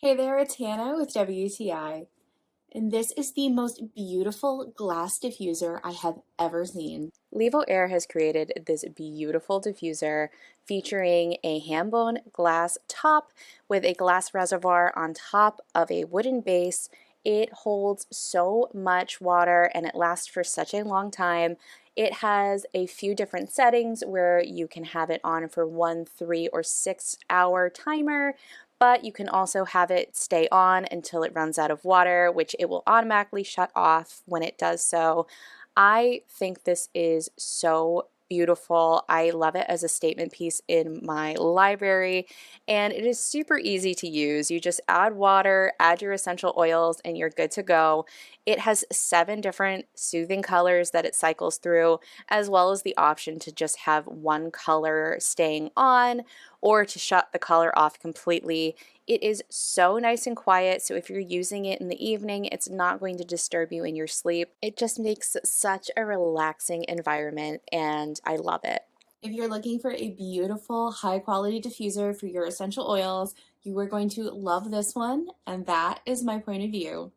Hey there, it's Hannah with WTI, and this is the most beautiful glass diffuser I have ever seen. Levoair has created this beautiful diffuser featuring a ham bone glass top with a glass reservoir on top of a wooden base. It holds so much water and it lasts for such a long time. It has a few different settings where you can have it on for 1, 3, or 6 hour timer, but you can also have it stay on until it runs out of water, which it will automatically shut off when it does so. I think this is so beautiful. I love it as a statement piece in my library, and it is super easy to use. You just add water, add your essential oils, and you're good to go. It has 7 different soothing colors that it cycles through, as well as the option to just have one color staying on or to shut the color off completely. It is so nice and quiet, so if you're using it in the evening, it's not going to disturb you in your sleep. It just makes such a relaxing environment, and I love it. If you're looking for a beautiful, high quality diffuser for your essential oils, you are going to love this one, and that is my point of view.